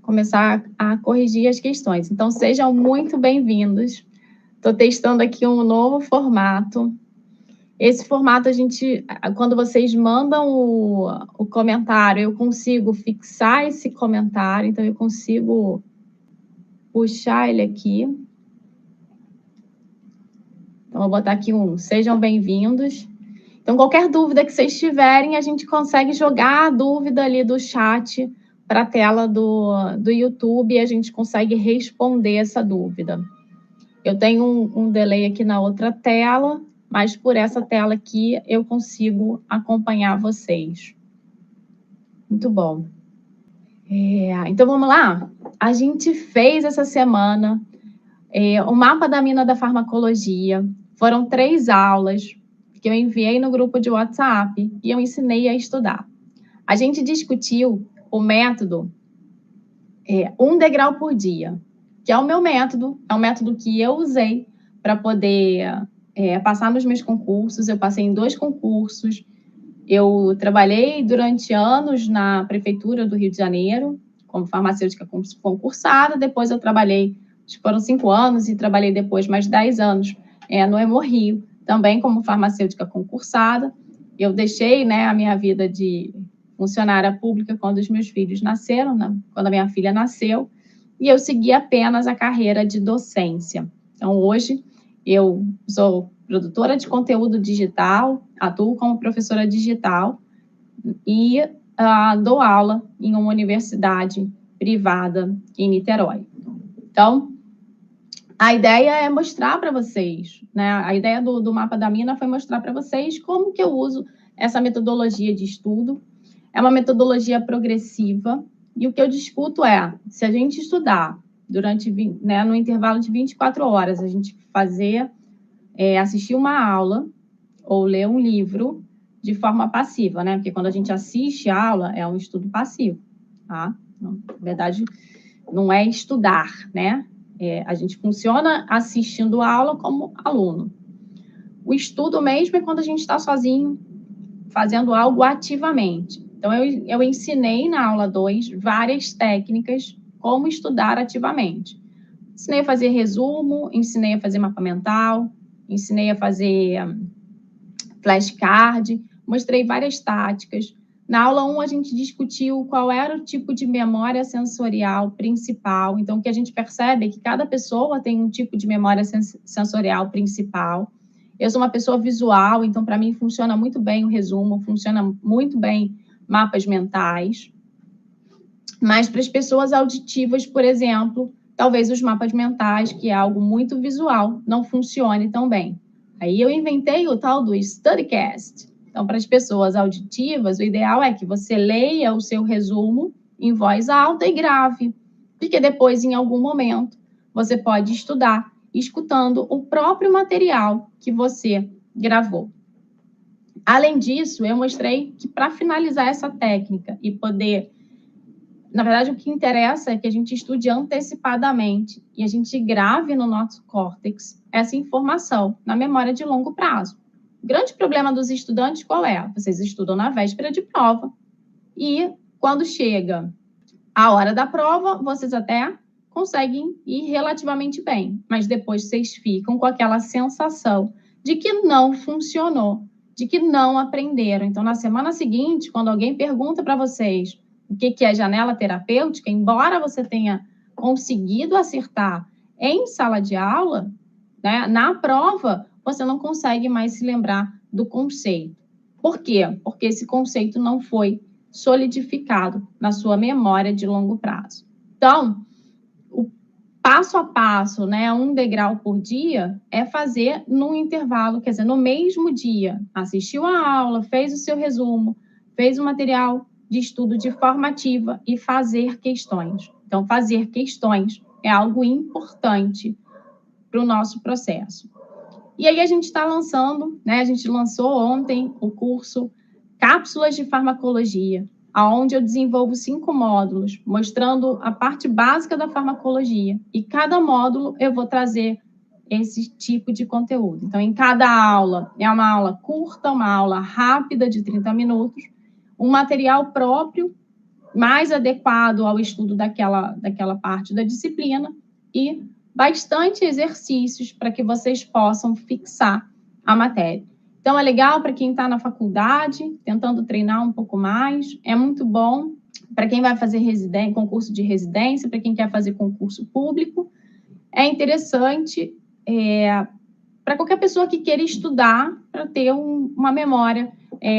começar a corrigir as questões. Então, sejam muito bem-vindos. Estou testando aqui um novo formato. Esse formato, quando vocês mandam o comentário, eu consigo fixar esse comentário, então eu consigo puxar ele aqui. Então, vou botar aqui sejam bem-vindos. Então, qualquer dúvida que vocês tiverem, a gente consegue jogar a dúvida ali do chat para a tela do YouTube e a gente consegue responder essa dúvida. Eu tenho um delay aqui na outra tela, mas por essa tela aqui eu consigo acompanhar vocês. Muito bom. Então, vamos lá? A gente fez essa semana o mapa da mina da farmacologia. Foram 3 aulas que eu enviei no grupo de WhatsApp e eu ensinei a estudar. A gente discutiu o método 1 degrau por dia, que é o meu método, é o método que eu usei para poder passar nos meus concursos. Eu passei em 2 concursos, eu trabalhei durante anos na Prefeitura do Rio de Janeiro, como farmacêutica concursada, depois eu trabalhei, acho que foram 5 anos, e trabalhei depois mais 10 anos no Hemorrio, também como farmacêutica concursada. Eu deixei a minha vida de funcionária pública quando os meus filhos nasceram, quando a minha filha nasceu, e eu segui apenas a carreira de docência. Então, hoje, eu sou produtora de conteúdo digital, atuo como professora digital e dou aula em uma universidade privada em Niterói. Então, a ideia é mostrar para vocês, a ideia do mapa da mina foi mostrar para vocês como que eu uso essa metodologia de estudo. É uma metodologia progressiva, e o que eu discuto se a gente estudar no intervalo de 24 horas, a gente assistir uma aula ou ler um livro de forma passiva, Porque quando a gente assiste a aula, é um estudo passivo, tá? Na verdade, não é estudar, a gente funciona assistindo a aula como aluno. O estudo mesmo é quando a gente está sozinho, fazendo algo ativamente. Então, eu ensinei na aula 2 várias técnicas como estudar ativamente. Ensinei a fazer resumo, ensinei a fazer mapa mental, ensinei a fazer flashcard, mostrei várias táticas. Na aula 1, a gente discutiu qual era o tipo de memória sensorial principal. Então, o que a gente percebe é que cada pessoa tem um tipo de memória sensorial principal. Eu sou uma pessoa visual, então, para mim, funciona muito bem o resumo, funciona muito bem mapas mentais. Mas, para as pessoas auditivas, por exemplo, talvez os mapas mentais, que é algo muito visual, não funcione tão bem. Aí eu inventei o tal do Studycast. Então, para as pessoas auditivas, o ideal é que você leia o seu resumo em voz alta e grave, porque depois, em algum momento, você pode estudar escutando o próprio material que você gravou. Além disso, eu mostrei que para finalizar essa técnica e poder... Na verdade, o que interessa é que a gente estude antecipadamente e a gente grave no nosso córtex essa informação na memória de longo prazo. O grande problema dos estudantes qual é? Vocês estudam na véspera de prova e quando chega a hora da prova, vocês até conseguem ir relativamente bem, mas depois vocês ficam com aquela sensação de que não funcionou, de que não aprenderam. Então, na semana seguinte, quando alguém pergunta para vocês o que é janela terapêutica, embora você tenha conseguido acertar em sala de aula, na prova, você não consegue mais se lembrar do conceito. Por quê? Porque esse conceito não foi solidificado na sua memória de longo prazo. Então, o passo a passo, 1 degrau por dia, é fazer num intervalo, quer dizer, no mesmo dia, assistiu a aula, fez o seu resumo, fez o material de estudo de forma ativa e fazer questões. Então, fazer questões é algo importante para o nosso processo. E aí a gente está lançando, a gente lançou ontem o curso Cápsulas de Farmacologia, onde eu desenvolvo 5 módulos, mostrando a parte básica da farmacologia. E cada módulo eu vou trazer esse tipo de conteúdo. Então, em cada aula, é uma aula curta, uma aula rápida de 30 minutos, um material próprio, mais adequado ao estudo daquela parte da disciplina e bastante exercícios para que vocês possam fixar a matéria. Então, é legal para quem está na faculdade, tentando treinar um pouco mais, é muito bom para quem vai fazer concurso de residência, para quem quer fazer concurso público, é interessante para qualquer pessoa que queira estudar, para ter uma memória,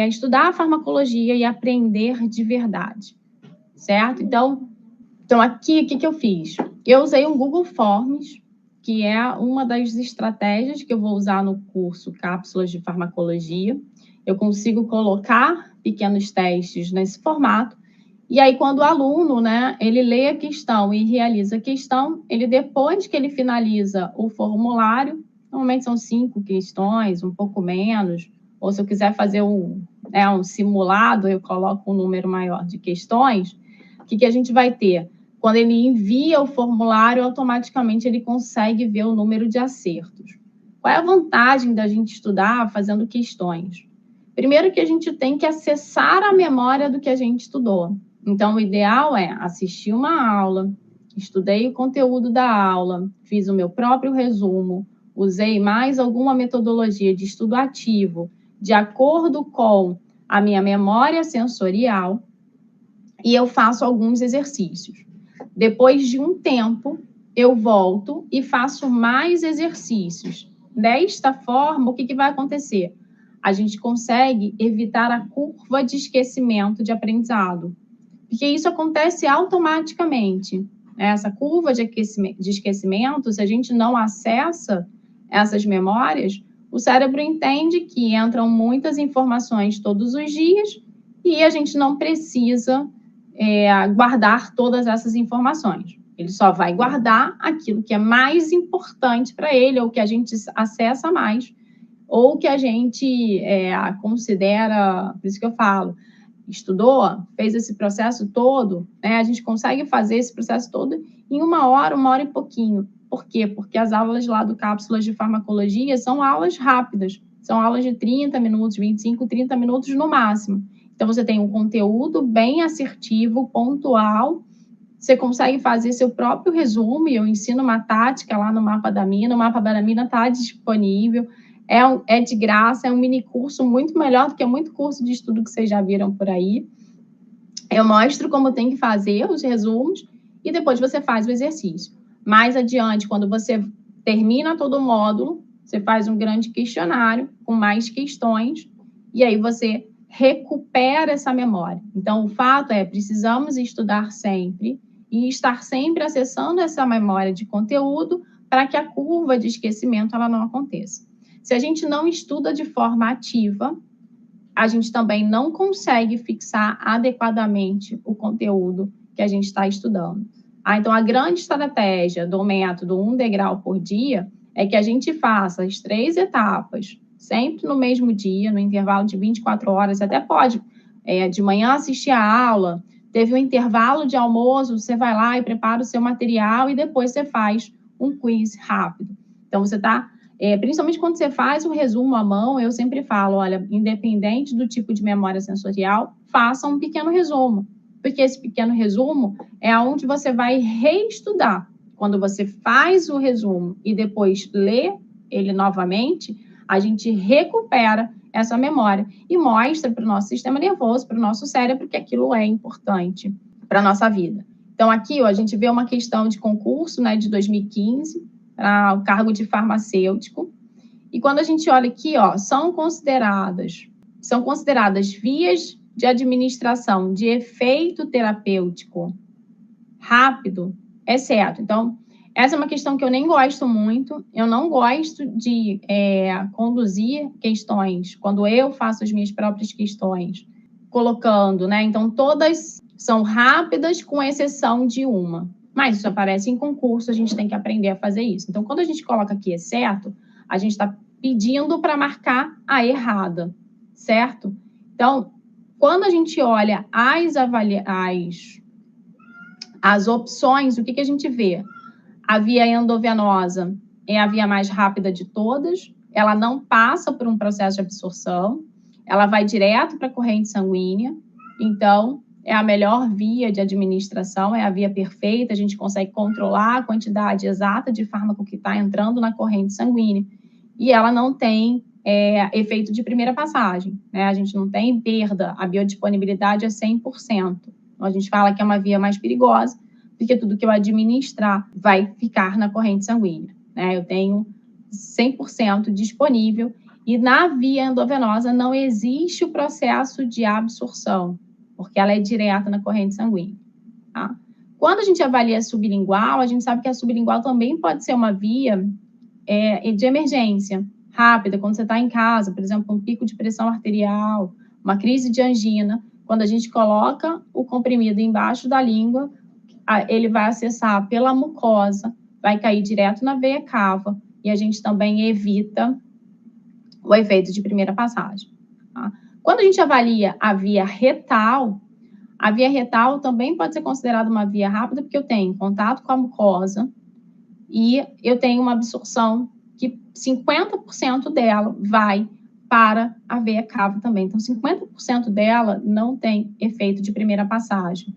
estudar a farmacologia e aprender de verdade, certo? Então aqui, o que eu fiz? Eu usei um Google Forms, que é uma das estratégias que eu vou usar no curso Cápsulas de Farmacologia. Eu consigo colocar pequenos testes nesse formato, e aí quando o aluno, né, ele lê a questão e realiza a questão, ele depois que ele finaliza o formulário, normalmente são 5 questões, um pouco menos, ou se eu quiser fazer um simulado, eu coloco um número maior de questões, o que a gente vai ter? Quando ele envia o formulário, automaticamente ele consegue ver o número de acertos. Qual é a vantagem da gente estudar fazendo questões? Primeiro que a gente tem que acessar a memória do que a gente estudou. Então, o ideal é assistir uma aula, estudei o conteúdo da aula, fiz o meu próprio resumo, usei mais alguma metodologia de estudo ativo, de acordo com a minha memória sensorial, e eu faço alguns exercícios. Depois de um tempo, eu volto e faço mais exercícios. Desta forma, o que vai acontecer? A gente consegue evitar a curva de esquecimento de aprendizado, porque isso acontece automaticamente. Essa curva de esquecimento, se a gente não acessa essas memórias, o cérebro entende que entram muitas informações todos os dias e a gente não precisa guardar todas essas informações. Ele só vai guardar aquilo que é mais importante para ele, ou que a gente acessa mais, ou que a gente considera, por isso que eu falo, estudou, fez esse processo todo, né? A gente consegue fazer esse processo todo em 1 hora e pouquinho. Por quê? Porque as aulas lá do Cápsulas de Farmacologia são aulas rápidas, são aulas de 30 minutos, 25, 30 minutos no máximo. Então, você tem um conteúdo bem assertivo, pontual, você consegue fazer seu próprio resumo, e eu ensino uma tática lá no Mapa da Mina, o Mapa da Mina está disponível, é de graça, é um mini curso muito melhor do que muito curso de estudo que vocês já viram por aí. Eu mostro como tem que fazer os resumos, e depois você faz o exercício. Mais adiante, quando você termina todo o módulo, você faz um grande questionário com mais questões, e aí você recupera essa memória. Então, o fato é, precisamos estudar sempre e estar sempre acessando essa memória de conteúdo para que a curva de esquecimento ela não aconteça. Se a gente não estuda de forma ativa, a gente também não consegue fixar adequadamente o conteúdo que a gente está estudando. Então, a grande estratégia do método 1 degrau por dia é que a gente faça as 3 etapas, sempre no mesmo dia, no intervalo de 24 horas, você até pode, de manhã assistir a aula, teve um intervalo de almoço, você vai lá e prepara o seu material e depois você faz um quiz rápido. Então, você está, principalmente quando você faz o resumo à mão, eu sempre falo, olha, independente do tipo de memória sensorial, faça um pequeno resumo, porque esse pequeno resumo é onde você vai reestudar. Quando você faz o resumo e depois lê ele novamente, a gente recupera essa memória e mostra para o nosso sistema nervoso, para o nosso cérebro, que aquilo é importante para a nossa vida. Então, aqui, a gente vê uma questão de concurso, né, de 2015, para o cargo de farmacêutico. E quando a gente olha aqui, são consideradas vias de administração de efeito terapêutico rápido, exceto. Então, essa é uma questão que eu nem gosto muito. Eu não gosto de conduzir questões, quando eu faço as minhas próprias questões, colocando, né? Então, todas são rápidas, com exceção de uma. Mas isso aparece em concurso, a gente tem que aprender a fazer isso. Então, quando a gente coloca aqui exceto, a gente está pedindo para marcar a errada, certo? Então, quando a gente olha as opções, o que a gente vê? A via endovenosa é a via mais rápida de todas, ela não passa por um processo de absorção, ela vai direto para a corrente sanguínea, então, é a melhor via de administração, é a via perfeita, a gente consegue controlar a quantidade exata de fármaco que está entrando na corrente sanguínea, e ela não tem efeito de primeira passagem, né? A gente não tem perda, a biodisponibilidade é 100%. Então, a gente fala que é uma via mais perigosa, porque tudo que eu administrar vai ficar na corrente sanguínea, né? Eu tenho 100% disponível, e na via endovenosa não existe o processo de absorção, porque ela é direta na corrente sanguínea, tá? Quando a gente avalia a sublingual, a gente sabe que a sublingual também pode ser uma via de emergência rápida, quando você está em casa, por exemplo, um pico de pressão arterial, uma crise de angina, quando a gente coloca o comprimido embaixo da língua, ele vai acessar pela mucosa, vai cair direto na veia cava, e a gente também evita o efeito de primeira passagem, tá? Quando a gente avalia a via retal também pode ser considerada uma via rápida, porque eu tenho contato com a mucosa e eu tenho uma absorção que 50% dela vai para a veia cava também. Então, 50% dela não tem efeito de primeira passagem,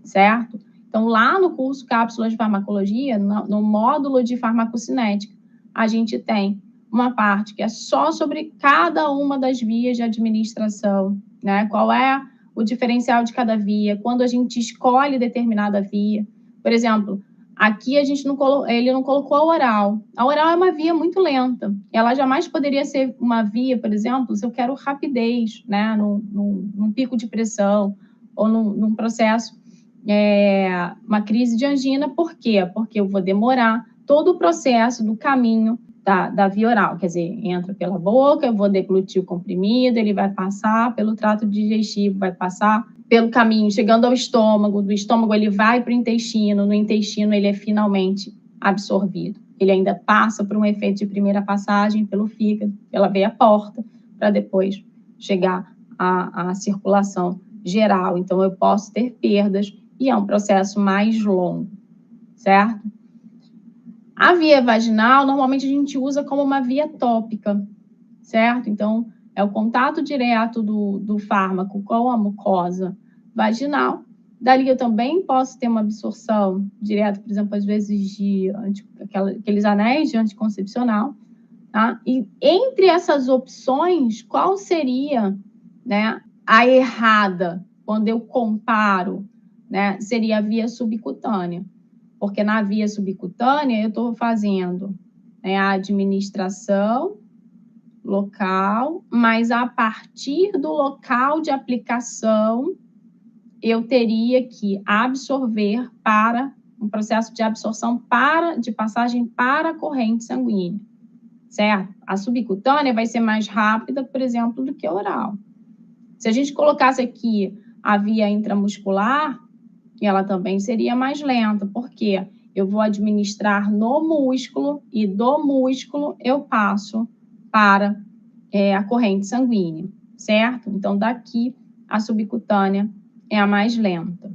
certo? Então, lá no curso Cápsulas de Farmacologia, no módulo de farmacocinética, a gente tem uma parte que é só sobre cada uma das vias de administração, né? Qual é o diferencial de cada via, quando a gente escolhe determinada via. Por exemplo, aqui ele não colocou a oral. A oral é uma via muito lenta. Ela jamais poderia ser uma via, por exemplo, se eu quero rapidez, né? Num pico de pressão ou num processo, uma crise de angina. Por quê? Porque eu vou demorar todo o processo do caminho da via oral, quer dizer, entra pela boca, eu vou deglutir o comprimido, ele vai passar pelo trato digestivo, vai passar pelo caminho, chegando ao estômago, do estômago ele vai para o intestino, no intestino ele é finalmente absorvido. Ele ainda passa por um efeito de primeira passagem pelo fígado, pela veia porta, para depois chegar à circulação geral. Então, eu posso ter perdas e é um processo mais longo, certo? A via vaginal, normalmente a gente usa como uma via tópica, certo? Então, é o contato direto do fármaco com a mucosa vaginal. Dali eu também posso ter uma absorção direta, por exemplo, às vezes de aqueles anéis de anticoncepcional, tá? E entre essas opções, qual seria, né, a errada quando eu comparo, né? Seria a via subcutânea. Porque na via subcutânea eu estou fazendo, né, a administração local, mas a partir do local de aplicação eu teria que absorver para um processo de absorção de passagem para a corrente sanguínea, certo? A subcutânea vai ser mais rápida, por exemplo, do que a oral. Se a gente colocasse aqui a via intramuscular, ela também seria mais lenta, porque eu vou administrar no músculo e do músculo eu passo para a corrente sanguínea, certo? Então, daqui a subcutânea é a mais lenta,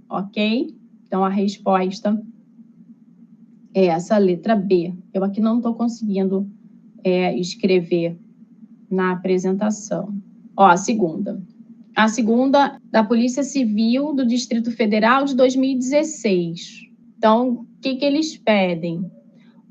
ok? Então, a resposta é essa letra B. Eu aqui não estou conseguindo escrever na apresentação. Ó, a segunda da Polícia Civil do Distrito Federal de 2016. Então, o que eles pedem?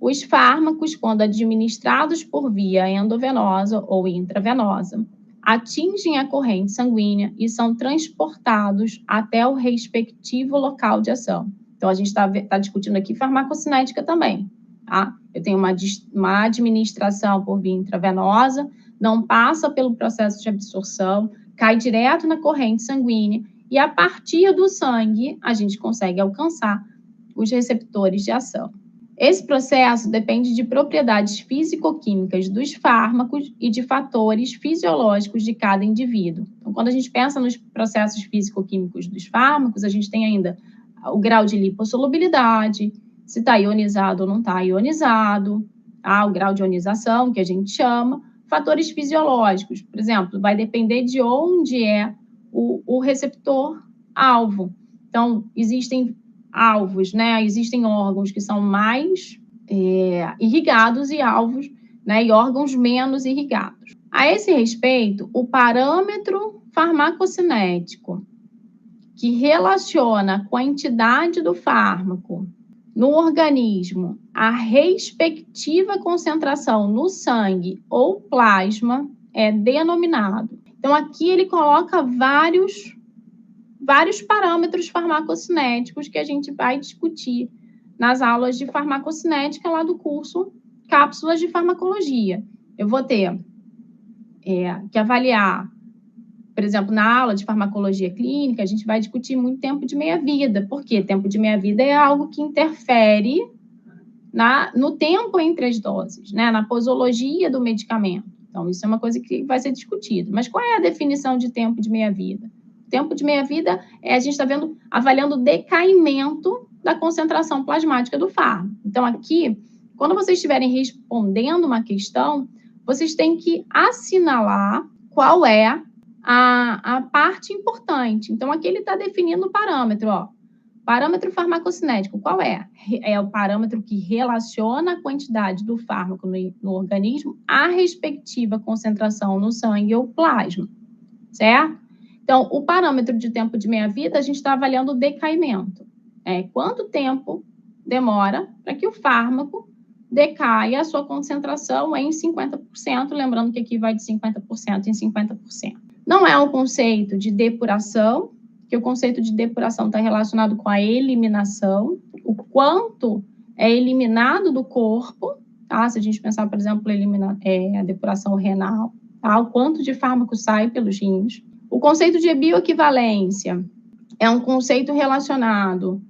Os fármacos, quando administrados por via endovenosa ou intravenosa, atingem a corrente sanguínea e são transportados até o respectivo local de ação. Então, a gente está discutindo aqui farmacocinética também, tá? Eu tenho uma administração por via intravenosa, não passa pelo processo de absorção, cai direto na corrente sanguínea e, a partir do sangue, a gente consegue alcançar os receptores de ação. Esse processo depende de propriedades físico-químicas dos fármacos e de fatores fisiológicos de cada indivíduo. Então, quando a gente pensa nos processos físico-químicos dos fármacos, a gente tem ainda o grau de lipossolubilidade, se está ionizado ou não está ionizado, o grau de ionização, que a gente chama. Fatores fisiológicos, por exemplo, vai depender de onde é o receptor-alvo. Então, existem alvos, né? Existem órgãos que são mais irrigados e alvos, né? E órgãos menos irrigados. A esse respeito, o parâmetro farmacocinético que relaciona a quantidade do fármaco no organismo à respectiva concentração no sangue ou plasma é denominado. Então, aqui ele coloca vários parâmetros farmacocinéticos que a gente vai discutir nas aulas de farmacocinética lá do curso Cápsulas de Farmacologia. Eu vou ter que avaliar, por exemplo, na aula de farmacologia clínica, a gente vai discutir muito tempo de meia-vida. Por quê? Tempo de meia-vida é algo que interfere no tempo entre as doses, né? Na posologia do medicamento. Então, isso é uma coisa que vai ser discutida. Mas qual é a definição de tempo de meia-vida? Tempo de meia-vida a gente está avaliando o decaimento da concentração plasmática do fármaco. Então, aqui, quando vocês estiverem respondendo uma questão, vocês têm que assinalar qual é a parte importante. Então, aqui ele está definindo o parâmetro, ó. Parâmetro farmacocinético, qual é? É o parâmetro que relaciona a quantidade do fármaco no organismo à respectiva concentração no sangue ou plasma, certo? Então, o parâmetro de tempo de meia-vida, a gente está avaliando o decaimento. Quanto tempo demora para que o fármaco decaia a sua concentração em 50%, lembrando que aqui vai de 50% em 50%. Não é um conceito de depuração, que o conceito de depuração está relacionado com a eliminação, o quanto é eliminado do corpo, tá? Se a gente pensar, por exemplo, a depuração renal, tá? O quanto de fármaco sai pelos rins. O conceito de bioequivalência é um conceito relacionado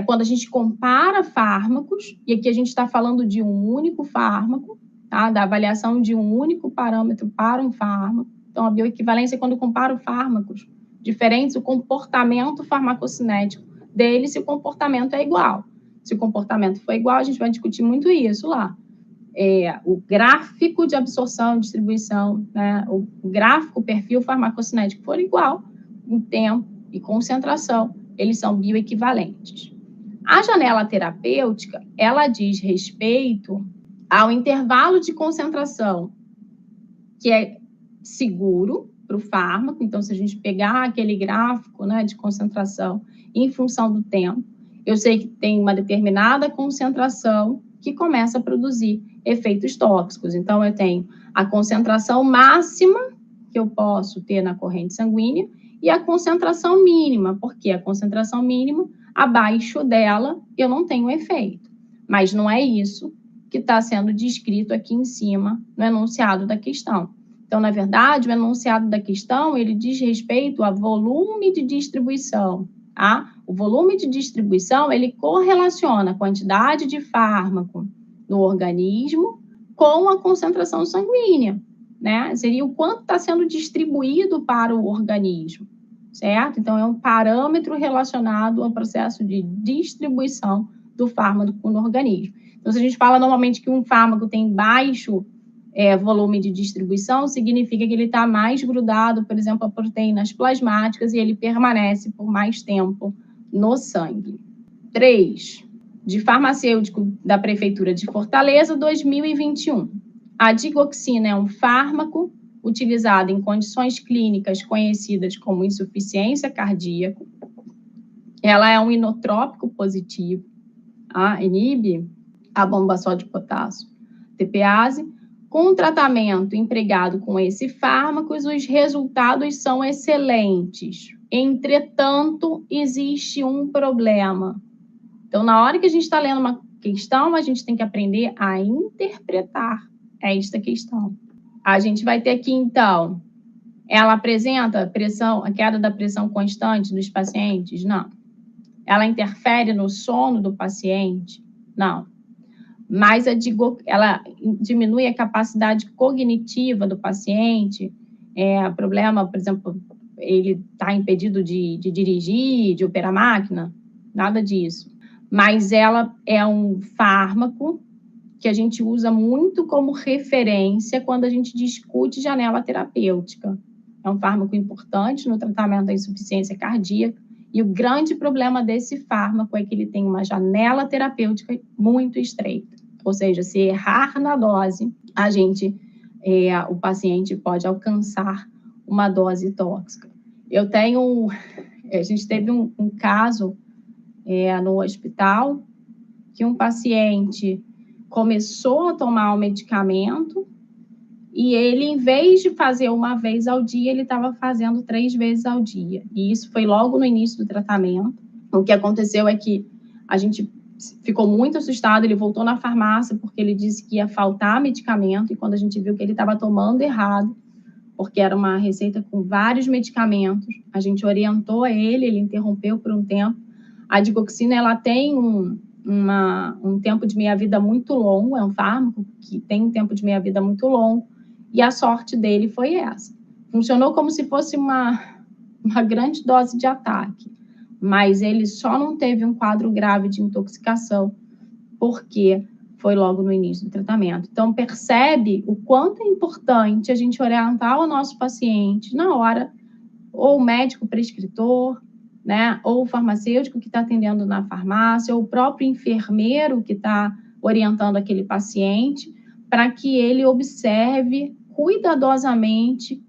quando a gente compara fármacos, e aqui a gente está falando de um único fármaco, tá? Da avaliação de um único parâmetro para um fármaco. Então, a bioequivalência é quando compara fármacos diferentes, o comportamento farmacocinético deles, se o comportamento é igual. Se o comportamento for igual, a gente vai discutir muito isso lá. O gráfico de absorção e distribuição, né? O gráfico, o perfil farmacocinético for igual em tempo e concentração, eles são bioequivalentes. A janela terapêutica, ela diz respeito ao intervalo de concentração que é seguro para o fármaco. Então, se a gente pegar aquele gráfico, né, de concentração em função do tempo, eu sei que tem uma determinada concentração que começa a produzir efeitos tóxicos. Então, eu tenho a concentração máxima que eu posso ter na corrente sanguínea e a concentração mínima, porque a concentração mínima, abaixo dela, eu não tenho efeito. Mas não é isso que está sendo descrito aqui em cima no enunciado da questão. Então, na verdade, o enunciado da questão, ele diz respeito a volume de distribuição, tá? O volume de distribuição, ele correlaciona a quantidade de fármaco no organismo com a concentração sanguínea, né? Seria o quanto está sendo distribuído para o organismo, certo? Então, é um parâmetro relacionado ao processo de distribuição do fármaco no organismo. Então, se a gente fala normalmente que um fármaco tem baixo volume de distribuição, significa que ele está mais grudado, por exemplo, a proteínas plasmáticas e ele permanece por mais tempo no sangue. 3. De farmacêutico da Prefeitura de Fortaleza, 2021. A digoxina é um fármaco utilizado em condições clínicas conhecidas como insuficiência cardíaca. Ela é um inotrópico positivo, inibe a bomba sódio-potássio TPase. Com o tratamento empregado com esse fármaco, os resultados são excelentes. Entretanto, existe um problema. Então, na hora que a gente está lendo uma questão, a gente tem que aprender a interpretar esta questão. A gente vai ter aqui, então, ela apresenta a queda da pressão constante dos pacientes? Não. Ela interfere no sono do paciente? Não. Mas ela diminui a capacidade cognitiva do paciente, problema, por exemplo, ele está impedido de dirigir, de operar máquina, nada disso. Mas ela é um fármaco que a gente usa muito como referência quando a gente discute janela terapêutica. É um fármaco importante no tratamento da insuficiência cardíaca, e o grande problema desse fármaco é que ele tem uma janela terapêutica muito estreita. Ou seja, se errar na dose, o paciente pode alcançar uma dose tóxica. Eu tenho A gente teve um caso no hospital que um paciente começou a tomar o medicamento e ele, em vez de fazer uma vez ao dia, ele estava fazendo 3 vezes ao dia. E isso foi logo no início do tratamento. O que aconteceu é que a gente ficou muito assustado, ele voltou na farmácia porque ele disse que ia faltar medicamento, e quando a gente viu que ele estava tomando errado, porque era uma receita com vários medicamentos, a gente orientou ele interrompeu por um tempo. A digoxina, ela tem um tempo de meia-vida muito longo, é um fármaco que tem um tempo de meia-vida muito longo, e a sorte dele foi essa. Funcionou como se fosse uma grande dose de ataque, mas ele só não teve um quadro grave de intoxicação, porque foi logo no início do tratamento. Então, percebe o quanto é importante a gente orientar o nosso paciente na hora, ou o médico prescritor, né, ou o farmacêutico que está atendendo na farmácia, ou o próprio enfermeiro que está orientando aquele paciente, para que ele observe cuidadosamente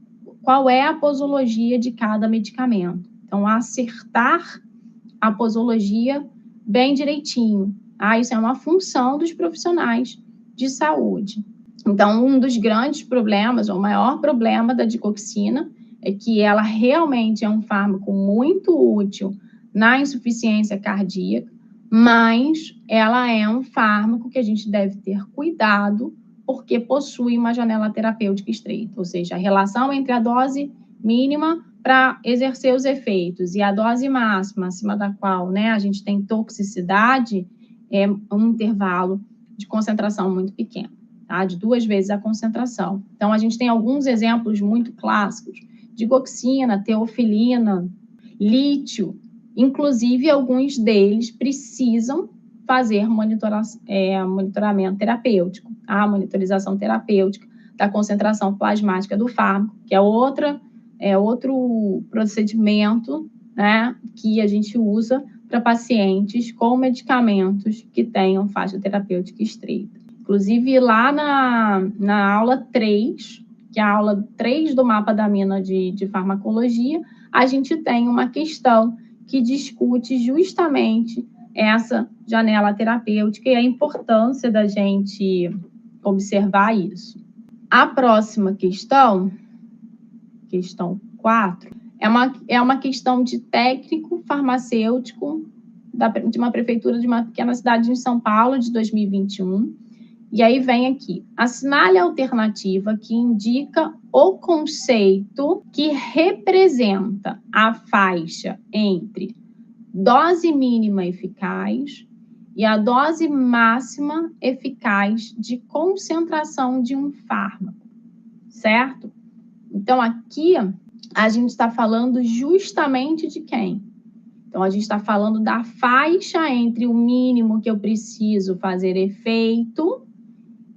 qual é a posologia de cada medicamento. Então, acertar a posologia bem direitinho. Isso é uma função dos profissionais de saúde. Então, um dos grandes problemas, ou o maior problema da digoxina, é que ela realmente é um fármaco muito útil na insuficiência cardíaca, mas ela é um fármaco que a gente deve ter cuidado, porque possui uma janela terapêutica estreita, ou seja, a relação entre a dose mínima para exercer os efeitos e a dose máxima, acima da qual, né, a gente tem toxicidade, é um intervalo de concentração muito pequeno, tá? De 2 vezes a concentração. Então, a gente tem alguns exemplos muito clássicos: digoxina, teofilina, lítio. Inclusive, alguns deles precisam fazer monitoramento terapêutico, a monitorização terapêutica da concentração plasmática do fármaco, que é outro procedimento, né, que a gente usa para pacientes com medicamentos que tenham faixa terapêutica estreita. Inclusive, lá na aula 3, que é a aula 3 do mapa da mina de farmacologia, a gente tem uma questão que discute justamente essa janela terapêutica e a importância da gente observar isso. A próxima questão 4, é uma questão de técnico farmacêutico de uma prefeitura de uma pequena cidade em São Paulo, de 2021. E aí vem aqui: assinale a alternativa que indica o conceito que representa a faixa entre dose mínima eficaz e a dose máxima eficaz de concentração de um fármaco, certo? Então, aqui a gente está falando justamente de quem? Então, a gente está falando da faixa entre o mínimo que eu preciso fazer efeito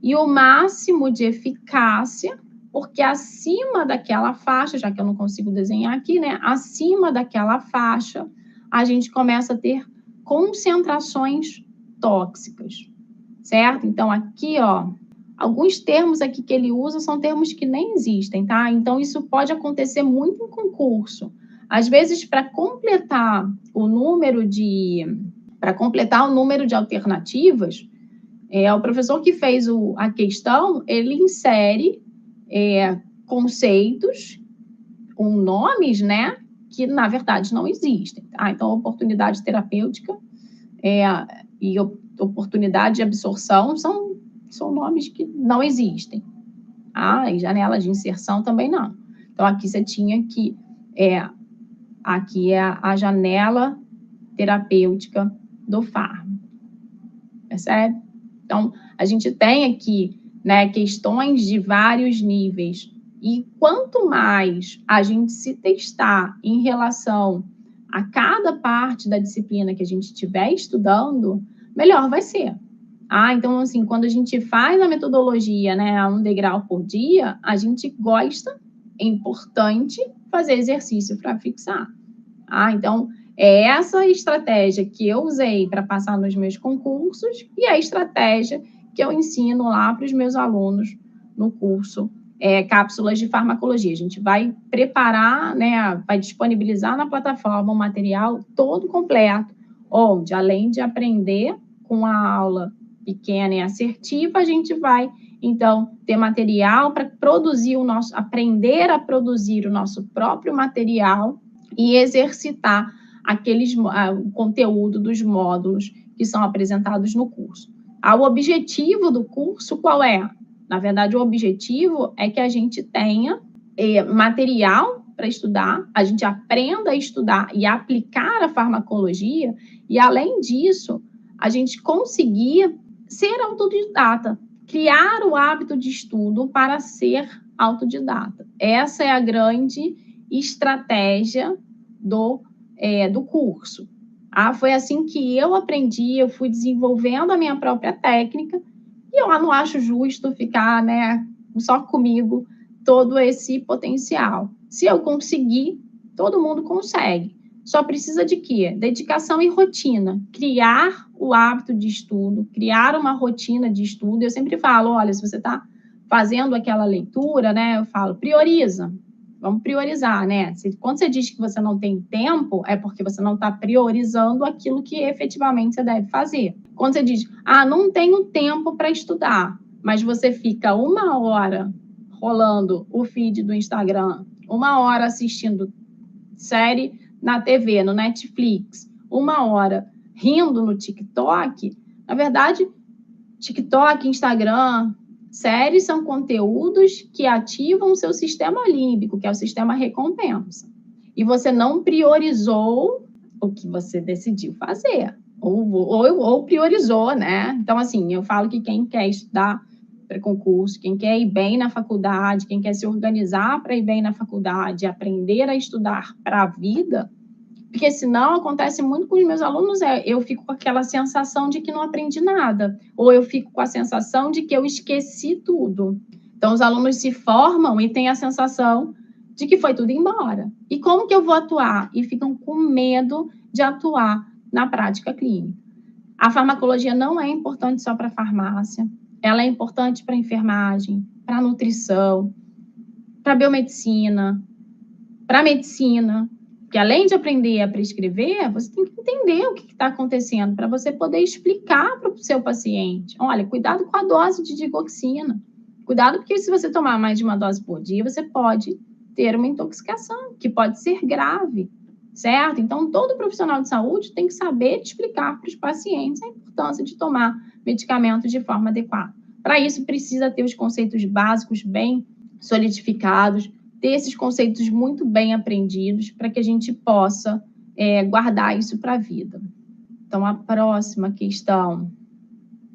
e o máximo de eficácia, porque acima daquela faixa, já que eu não consigo desenhar aqui, né? Acima daquela faixa, a gente começa a ter concentrações tóxicas, certo? Então, aqui, alguns termos aqui que ele usa são termos que nem existem, tá? Então, isso pode acontecer muito em concurso. Às vezes, para completar o número de alternativas, o professor que fez a questão, ele insere conceitos com nomes, né, que, na verdade, não existem. Tá? Então, oportunidade terapêutica e oportunidade de absorção são nomes que não existem. E janela de inserção também não. Então, aqui você tinha que... aqui é a janela terapêutica do fármaco. Percebe? Então, a gente tem aqui, né, questões de vários níveis. E quanto mais a gente se testar em relação a cada parte da disciplina que a gente estiver estudando, melhor vai ser. Então, assim, quando a gente faz a metodologia, né, 1 degrau por dia, a gente gosta, é importante fazer exercício para fixar. Então, é essa estratégia que eu usei para passar nos meus concursos e a estratégia que eu ensino lá para os meus alunos no curso cápsulas de farmacologia. A gente vai preparar, né, vai disponibilizar na plataforma um material todo completo, onde, além de aprender com a aula pequena e assertiva, a gente vai, então, ter material para aprender a produzir o nosso próprio material e exercitar o conteúdo dos módulos que são apresentados no curso. O objetivo do curso, qual é? Na verdade, o objetivo é que a gente tenha material para estudar, a gente aprenda a estudar e aplicar a farmacologia, e, além disso, a gente conseguir ser autodidata, criar o hábito de estudo para ser autodidata. Essa é a grande estratégia do curso. Foi assim que eu aprendi, eu fui desenvolvendo a minha própria técnica, e eu não acho justo ficar, né, só comigo todo esse potencial. Se eu conseguir, todo mundo consegue. Só precisa de quê? Dedicação e rotina. Criar o hábito de estudo, criar uma rotina de estudo. Eu sempre falo, olha, se você está fazendo aquela leitura, né, eu falo, prioriza. Vamos priorizar, né? Quando você diz que você não tem tempo, é porque você não está priorizando aquilo que efetivamente você deve fazer. Quando você diz, não tenho tempo para estudar, mas você fica 1 hora rolando o feed do Instagram, 1 hora assistindo série na TV, no Netflix, 1 hora rindo no TikTok, na verdade, TikTok, Instagram, séries são conteúdos que ativam o seu sistema límbico, que é o sistema recompensa. E você não priorizou o que você decidiu fazer, ou priorizou, né? Então, assim, eu falo que quem quer estudar para concurso, quem quer ir bem na faculdade, quem quer se organizar para ir bem na faculdade, aprender a estudar para a vida, porque senão acontece muito com os meus alunos, eu fico com aquela sensação de que não aprendi nada, ou eu fico com a sensação de que eu esqueci tudo. Então, os alunos se formam e têm a sensação de que foi tudo embora. E como que eu vou atuar? E ficam com medo de atuar na prática clínica. A farmacologia não é importante só para a farmácia, ela é importante para a enfermagem, para a nutrição, para a biomedicina, para a medicina, porque além de aprender a prescrever, você tem que entender o que está acontecendo para você poder explicar para o seu paciente. Olha, cuidado com a dose de digoxina. Cuidado, porque se você tomar mais de uma dose por dia, você pode ter uma intoxicação, que pode ser grave, certo? Então, todo profissional de saúde tem que saber explicar para os pacientes a importância de tomar medicamentos de forma adequada. Para isso, precisa ter os conceitos básicos bem solidificados, ter esses conceitos muito bem aprendidos para que a gente possa guardar isso para a vida. Então, a próxima questão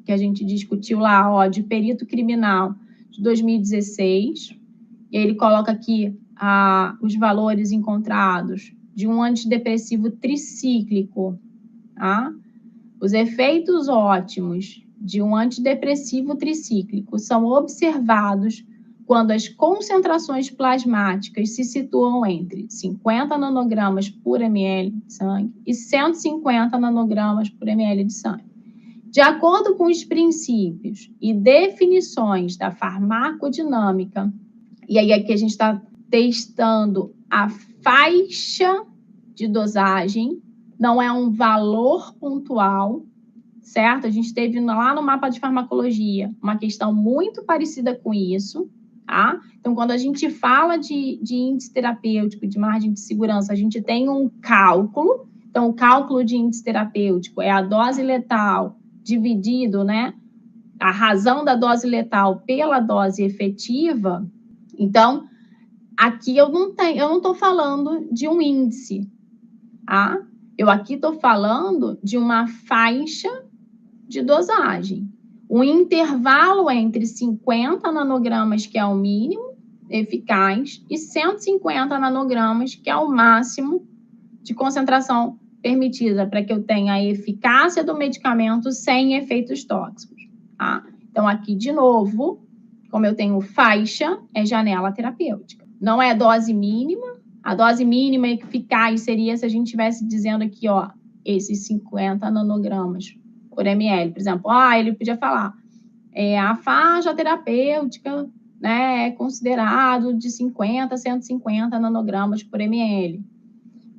que a gente discutiu lá, de perito criminal de 2016, ele coloca aqui os valores encontrados de um antidepressivo tricíclico. Tá? Os efeitos ótimos de um antidepressivo tricíclico são observados quando as concentrações plasmáticas se situam entre 50 nanogramas por ml de sangue e 150 nanogramas por ml de sangue. De acordo com os princípios e definições da farmacodinâmica, e aí aqui a gente está testando a faixa de dosagem, não é um valor pontual, certo? A gente teve lá no mapa de farmacologia uma questão muito parecida com isso, tá? Então, quando a gente fala de índice terapêutico, de margem de segurança, a gente tem um cálculo. Então, o cálculo de índice terapêutico é a dose letal dividido, né? A razão da dose letal pela dose efetiva. Então, aqui eu não estou falando de um índice, tá? Eu aqui estou falando de uma faixa de dosagem. Um intervalo entre 50 nanogramas, que é o mínimo eficaz, e 150 nanogramas, que é o máximo de concentração permitida para que eu tenha a eficácia do medicamento sem efeitos tóxicos. Tá? Então, aqui, de novo, como eu tenho faixa, é janela terapêutica. Não é dose mínima. A dose mínima eficaz seria se a gente estivesse dizendo aqui, esses 50 nanogramas por ml. Por exemplo, ele podia falar, a faixa terapêutica né, é considerado de 50 a 150 nanogramas por ml.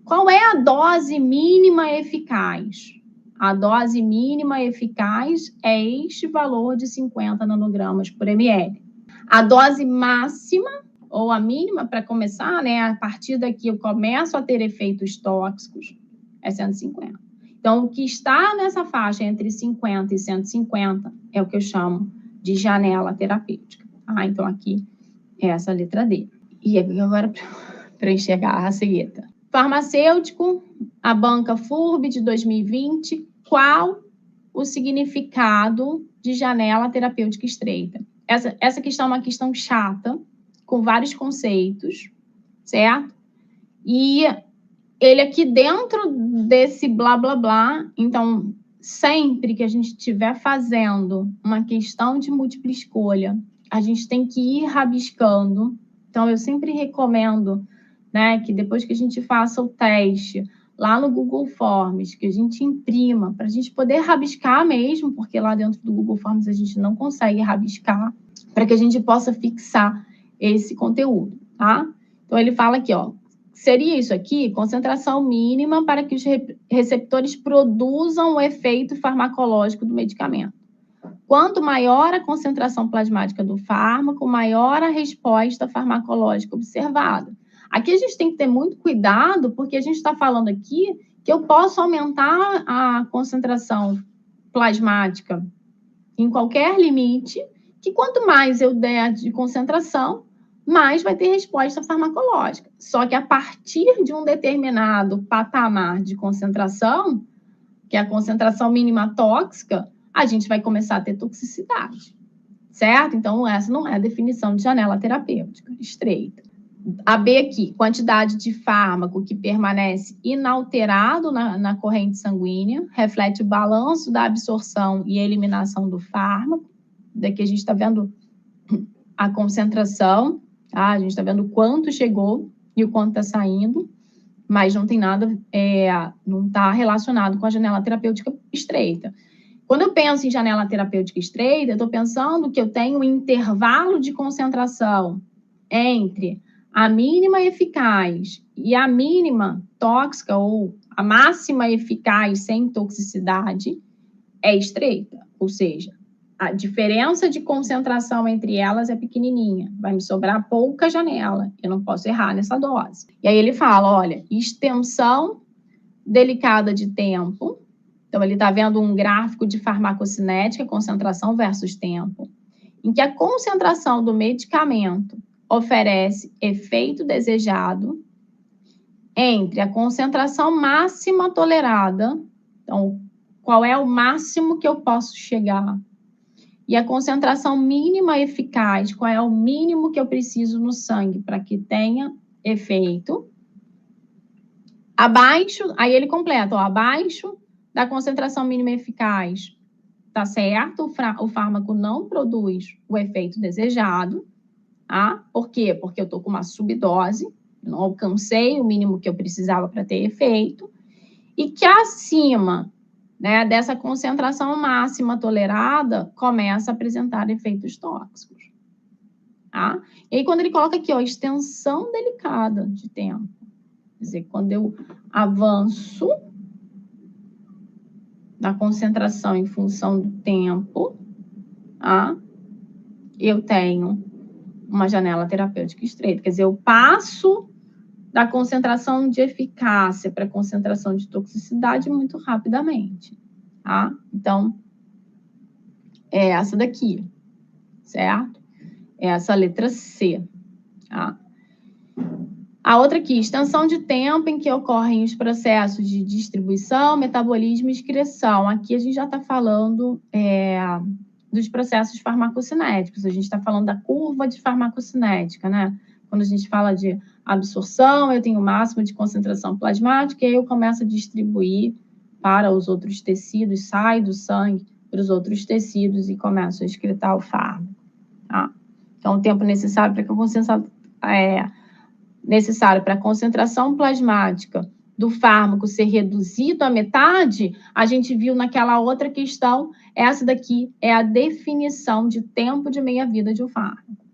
Qual é a dose mínima eficaz? A dose mínima eficaz é este valor de 50 nanogramas por ml. A dose máxima, ou a mínima, para começar, né, a partir daqui eu começo a ter efeitos tóxicos, é 150. Então, o que está nessa faixa entre 50 e 150 é o que eu chamo de janela terapêutica. Então, aqui é essa letra D. E agora, para enxergar a cegueta. Farmacêutico, a banca FURB de 2020, qual o significado de janela terapêutica estreita? Essa questão é uma questão chata, com vários conceitos, certo? E ele aqui dentro desse blá, blá, blá, então, sempre que a gente estiver fazendo uma questão de múltipla escolha, a gente tem que ir rabiscando. Então, eu sempre recomendo, né, que depois que a gente faça o teste lá no Google Forms, que a gente imprima, para a gente poder rabiscar mesmo, porque lá dentro do Google Forms a gente não consegue rabiscar, para que a gente possa fixar esse conteúdo, tá? Então, ele fala aqui, ó, seria isso aqui, concentração mínima para que os receptores produzam o efeito farmacológico do medicamento. Quanto maior a concentração plasmática do fármaco, maior a resposta farmacológica observada. Aqui a gente tem que ter muito cuidado, porque a gente está falando aqui que eu posso aumentar a concentração plasmática em qualquer limite, que quanto mais eu der de concentração, mais vai ter resposta farmacológica. Só que a partir de um determinado patamar de concentração, que é a concentração mínima tóxica, a gente vai começar a ter toxicidade, certo? Então, essa não é a definição de janela terapêutica estreita. A B aqui, quantidade de fármaco que permanece inalterado na corrente sanguínea, reflete o balanço da absorção e eliminação do fármaco. Daqui a gente está vendo a concentração, tá? A gente está vendo o quanto chegou e o quanto está saindo, mas não tem nada, não está relacionado com a janela terapêutica estreita. Quando eu penso em janela terapêutica estreita, eu estou pensando que eu tenho um intervalo de concentração entre a mínima eficaz e a mínima tóxica, ou a máxima eficaz sem toxicidade, é estreita. Ou seja, a diferença de concentração entre elas é pequenininha. Vai me sobrar pouca janela. Eu não posso errar nessa dose. E aí ele fala, olha, extensão delicada de tempo. Então, ele está vendo um gráfico de farmacocinética, concentração versus tempo, em que a concentração do medicamento oferece efeito desejado entre a concentração máxima tolerada, então, qual é o máximo que eu posso chegar, e a concentração mínima eficaz, qual é o mínimo que eu preciso no sangue para que tenha efeito. Abaixo, aí ele completa, ó, abaixo da concentração mínima eficaz, tá certo? O fármaco não produz o efeito desejado. Por quê? Porque eu estou com uma subdose, eu não alcancei o mínimo que eu precisava para ter efeito, e que acima, né, dessa concentração máxima tolerada, começa a apresentar efeitos tóxicos. Tá? E aí, quando ele coloca aqui, ó, extensão delicada de tempo, quer dizer, quando eu avanço da concentração em função do tempo, eu tenho uma janela terapêutica estreita. Quer dizer, eu passo da concentração de eficácia para a concentração de toxicidade muito rapidamente, tá? Então, é essa daqui, certo? É essa letra C, tá? A outra aqui, extensão de tempo em que ocorrem os processos de distribuição, metabolismo e excreção. Aqui a gente já está falando dos processos farmacocinéticos, a gente está falando da curva de farmacocinética, né? Quando a gente fala de absorção, eu tenho o máximo de concentração plasmática, e aí eu começo a distribuir para os outros tecidos, sai do sangue para os outros tecidos e começo a excretar o fármaco, tá? Então, o tempo necessário para que a concentração plasmática do fármaco ser reduzido à metade, a gente viu naquela outra questão, essa daqui é a definição de tempo de meia-vida de um fármaco.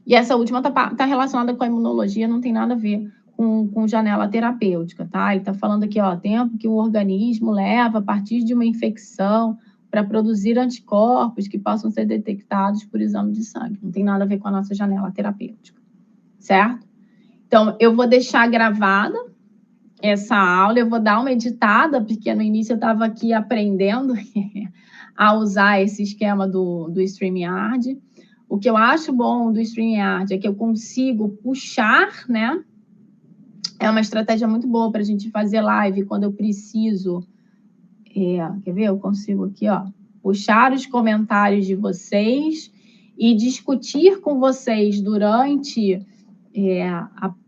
E essa última tá relacionada com a imunologia, não tem nada a ver com janela terapêutica, tá? Ele está falando aqui, ó, tempo que o organismo leva a partir de uma infecção para produzir anticorpos que possam ser detectados por exame de sangue. Não tem nada a ver com a nossa janela terapêutica, certo? Então, eu vou deixar gravada essa aula, eu vou dar uma editada, porque no início eu estava aqui aprendendo a usar esse esquema do StreamYard. O que eu acho bom do StreamYard é que eu consigo puxar, né? É uma estratégia muito boa para a gente fazer live quando eu preciso. Quer ver? Eu consigo aqui, ó, puxar os comentários de vocês e discutir com vocês durante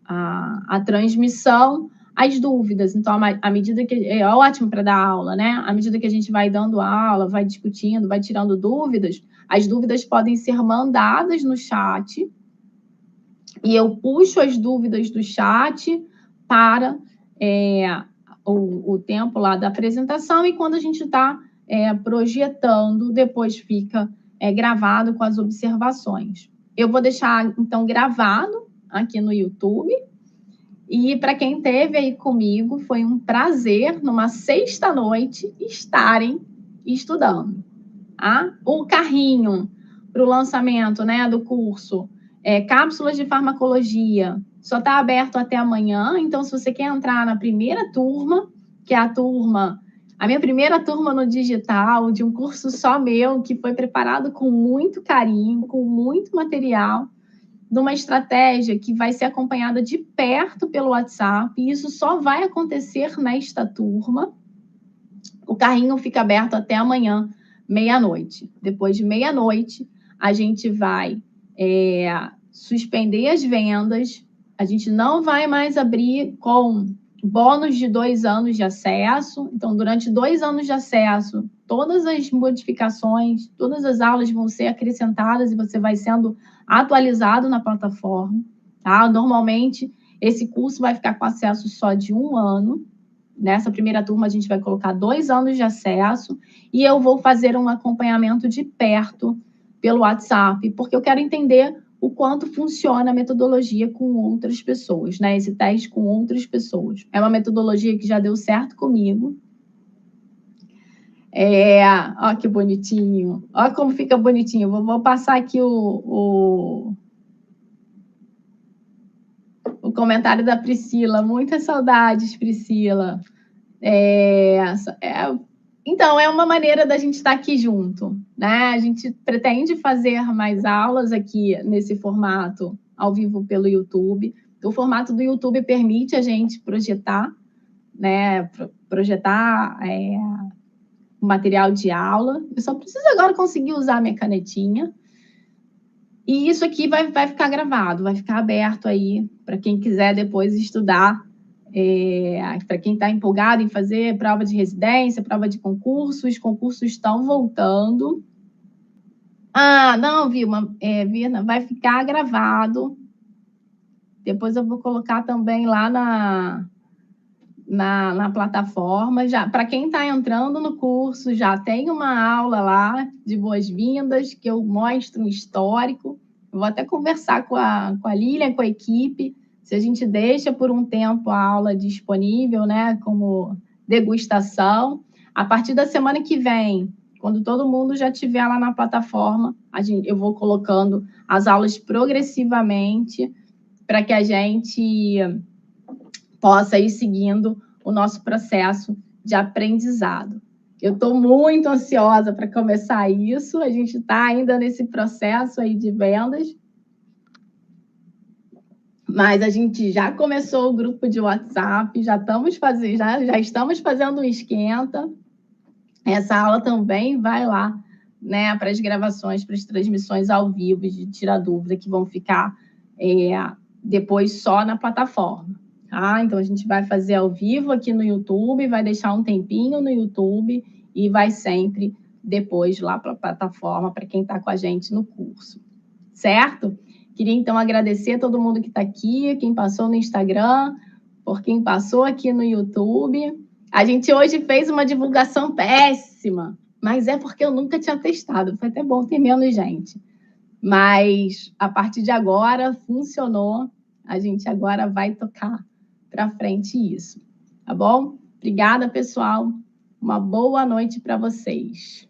a transmissão as dúvidas. Então, à medida que... É ótimo para dar aula, né? À medida que a gente vai dando aula, vai discutindo, vai tirando dúvidas, as dúvidas podem ser mandadas no chat e eu puxo as dúvidas do chat para o tempo lá da apresentação, e quando a gente está projetando, depois fica gravado com as observações. Eu vou deixar, então, gravado aqui no YouTube. E para quem esteve aí comigo, foi um prazer, numa sexta-noite, estarem estudando. Tá? O carrinho para o lançamento, né, do curso Cápsulas de Farmacologia só está aberto até amanhã. Então, se você quer entrar na primeira turma, que é a minha primeira turma no digital, de um curso só meu, que foi preparado com muito carinho, com muito material, numa estratégia que vai ser acompanhada de perto pelo WhatsApp, e isso só vai acontecer nesta turma. O carrinho fica aberto até amanhã, meia-noite. Depois de meia-noite, a gente vai suspender as vendas, a gente não vai mais abrir com bônus de 2 anos de acesso. Então, durante 2 anos de acesso, todas as modificações, todas as aulas vão ser acrescentadas e você vai sendo atualizado na plataforma, tá? Normalmente, esse curso vai ficar com acesso só de 1 ano. Nessa primeira turma, a gente vai colocar 2 anos de acesso e eu vou fazer um acompanhamento de perto pelo WhatsApp, porque eu quero entender o quanto funciona a metodologia com outras pessoas, né? Esse teste com outras pessoas. É uma metodologia que já deu certo comigo. Ó que bonitinho. Ó como fica bonitinho. Vou passar aqui o comentário da Priscila. Muitas saudades, Priscila. Então, é uma maneira da gente estar aqui junto, né? A gente pretende fazer mais aulas aqui nesse formato ao vivo pelo YouTube. O formato do YouTube permite a gente projetar, né? Projetar o material de aula. Eu só preciso agora conseguir usar a minha canetinha. E isso aqui vai ficar gravado, vai ficar aberto aí para quem quiser depois estudar. Para quem está empolgado em fazer prova de residência, prova de concurso, os concursos estão voltando. Não, Vilma, vai ficar gravado. Depois eu vou colocar também lá na plataforma. Para quem está entrando no curso, já tem uma aula lá de boas-vindas, que eu mostro um histórico. Eu vou até conversar com a Lilian, com a equipe, se a gente deixa por um tempo a aula disponível, né, como degustação. A partir da semana que vem, quando todo mundo já estiver lá na plataforma, eu vou colocando as aulas progressivamente para que a gente possa ir seguindo o nosso processo de aprendizado. Eu estou muito ansiosa para começar isso, a gente está ainda nesse processo aí de vendas, mas a gente já começou o grupo de WhatsApp, já estamos fazendo um esquenta. Essa aula também vai lá, né, para as gravações, para as transmissões ao vivo de Tira Dúvida, que vão ficar depois só na plataforma. Tá? Então, a gente vai fazer ao vivo aqui no YouTube, vai deixar um tempinho no YouTube e vai sempre depois lá para a plataforma, para quem está com a gente no curso. Certo? Queria, então, agradecer a todo mundo que está aqui, quem passou no Instagram, por quem passou aqui no YouTube. A gente hoje fez uma divulgação péssima, mas é porque eu nunca tinha testado. Foi até bom ter menos gente. Mas, a partir de agora, funcionou. A gente agora vai tocar para frente isso, tá bom? Obrigada, pessoal. Uma boa noite para vocês.